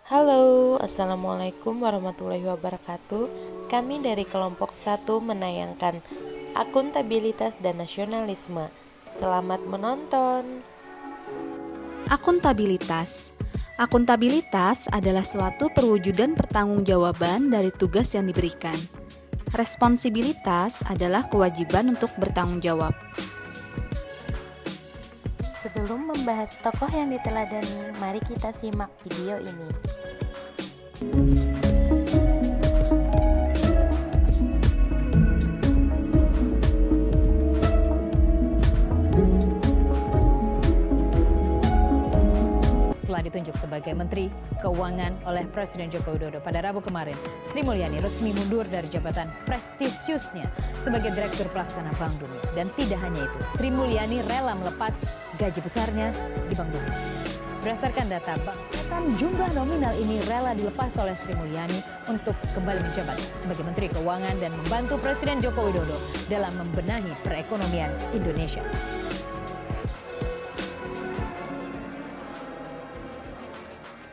Halo, Assalamualaikum warahmatullahi wabarakatuh. Kami dari kelompok 1 menayangkan akuntabilitas dan nasionalisme. Selamat menonton. Akuntabilitas. Akuntabilitas adalah suatu perwujudan pertanggungjawaban dari tugas yang diberikan. Responsibilitas adalah kewajiban untuk bertanggung jawab. Sebelum membahas tokoh yang diteladani, mari kita simak video ini. Telah ditunjuk sebagai Menteri Keuangan oleh Presiden Joko Widodo pada Rabu kemarin. Sri Mulyani resmi mundur dari jabatan prestisiusnya sebagai Direktur Pelaksana Bank Dunia. Dan tidak hanya itu, Sri Mulyani rela melepas gaji besarnya di Bank Dunia. Berdasarkan data bank, jumlah nominal ini rela dilepas oleh Sri Mulyani untuk kembali menjabat sebagai Menteri Keuangan dan membantu Presiden Joko Widodo dalam membenahi perekonomian Indonesia.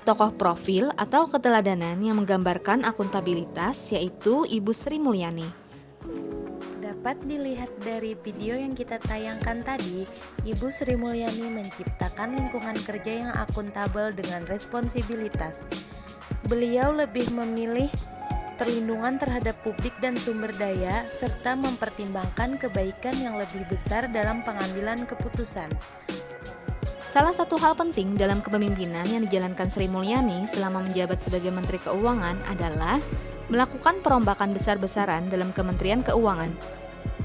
Tokoh profil atau keteladanan yang menggambarkan akuntabilitas yaitu Ibu Sri Mulyani. Dapat dilihat dari video yang kita tayangkan tadi, Ibu Sri Mulyani menciptakan lingkungan kerja yang akuntabel dengan responsibilitas. Beliau lebih memilih perlindungan terhadap publik dan sumber daya, serta mempertimbangkan kebaikan yang lebih besar dalam pengambilan keputusan. Salah satu hal penting dalam kepemimpinan yang dijalankan Sri Mulyani selama menjabat sebagai Menteri Keuangan adalah melakukan perombakan besar-besaran dalam Kementerian Keuangan.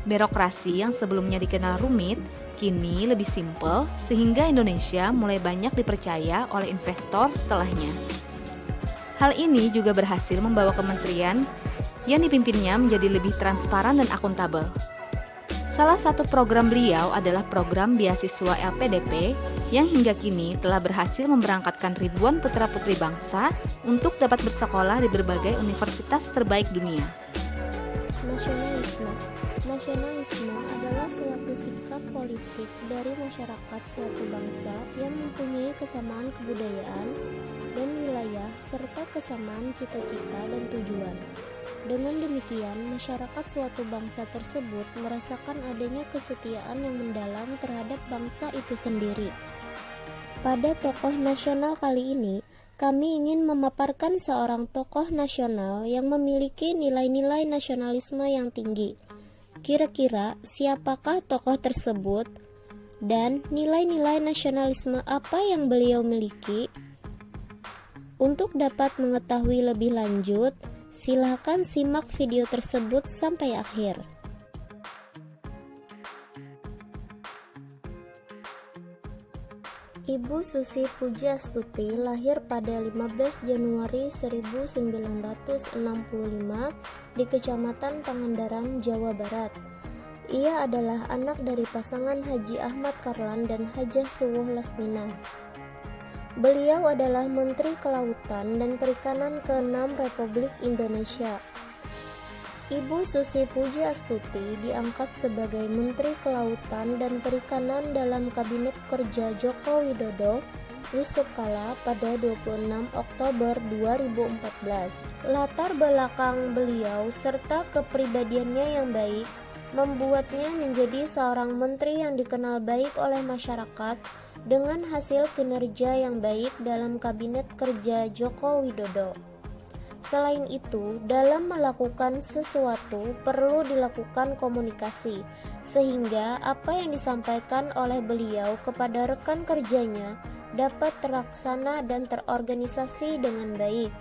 Birokrasi yang sebelumnya dikenal rumit, kini lebih simpel sehingga Indonesia mulai banyak dipercaya oleh investor setelahnya. Hal ini juga berhasil membawa kementerian yang dipimpinnya menjadi lebih transparan dan akuntabel. Salah satu program beliau adalah program beasiswa LPDP yang hingga kini telah berhasil memberangkatkan ribuan putra-putri bangsa untuk dapat bersekolah di berbagai universitas terbaik dunia. Nasionalisme adalah suatu sikap politik dari masyarakat suatu bangsa yang mempunyai kesamaan kebudayaan dan wilayah serta kesamaan cita-cita dan tujuan. Dengan demikian, masyarakat suatu bangsa tersebut merasakan adanya kesetiaan yang mendalam terhadap bangsa itu sendiri. Pada tokoh nasional kali ini, kami ingin memaparkan seorang tokoh nasional yang memiliki nilai-nilai nasionalisme yang tinggi. Kira-kira siapakah tokoh tersebut dan nilai-nilai nasionalisme apa yang beliau miliki? Untuk dapat mengetahui lebih lanjut, silakan simak video tersebut sampai akhir. Ibu Susi Pujiastuti lahir pada 15 Januari 1965 di Kecamatan Pangandaran, Jawa Barat. Ia adalah anak dari pasangan Haji Ahmad Karlan dan Hajah Suwuh Lasmina. Beliau adalah Menteri Kelautan dan Perikanan ke-6 Republik Indonesia. Ibu Susi Pujiastuti diangkat sebagai Menteri Kelautan dan Perikanan dalam Kabinet Kerja Joko Widodo Yusuf Kala pada 26 Oktober 2014. Latar belakang beliau serta kepribadiannya yang baik membuatnya menjadi seorang menteri yang dikenal baik oleh masyarakat dengan hasil kinerja yang baik dalam Kabinet Kerja Joko Widodo. Selain itu, dalam melakukan sesuatu perlu dilakukan komunikasi, sehingga apa yang disampaikan oleh beliau kepada rekan kerjanya dapat terlaksana dan terorganisasi dengan baik.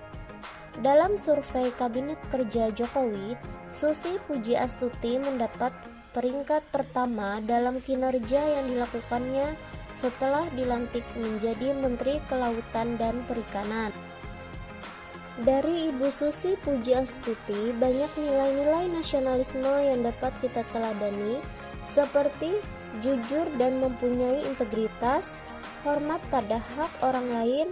Dalam survei Kabinet Kerja Jokowi, Susi Pujiastuti mendapat peringkat pertama dalam kinerja yang dilakukannya setelah dilantik menjadi Menteri Kelautan dan Perikanan. Dari Ibu Susi Pujiastuti banyak nilai-nilai nasionalisme yang dapat kita teladani, seperti jujur dan mempunyai integritas, hormat pada hak orang lain,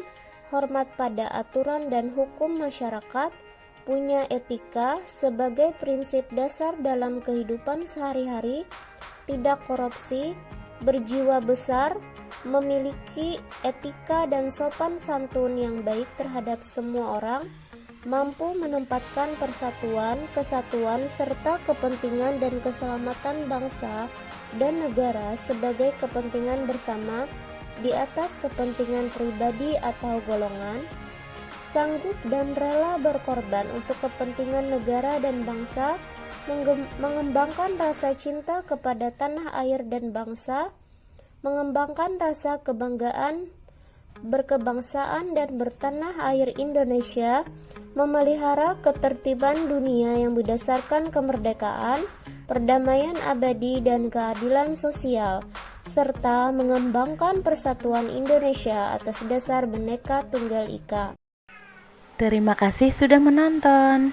hormat pada aturan dan hukum masyarakat, punya etika sebagai prinsip dasar dalam kehidupan sehari-hari, tidak korupsi, berjiwa besar, memiliki etika dan sopan santun yang baik terhadap semua orang, mampu menempatkan persatuan, kesatuan, serta kepentingan dan keselamatan bangsa dan negara sebagai kepentingan bersama di atas kepentingan pribadi atau golongan, sanggup dan rela berkorban untuk kepentingan negara dan bangsa, mengembangkan rasa cinta kepada tanah air dan bangsa, mengembangkan rasa kebanggaan berkebangsaan dan bertanah air Indonesia, memelihara ketertiban dunia yang berdasarkan kemerdekaan, perdamaian abadi dan keadilan sosial, serta mengembangkan persatuan Indonesia atas dasar Bhinneka Tunggal Ika. Terima kasih sudah menonton.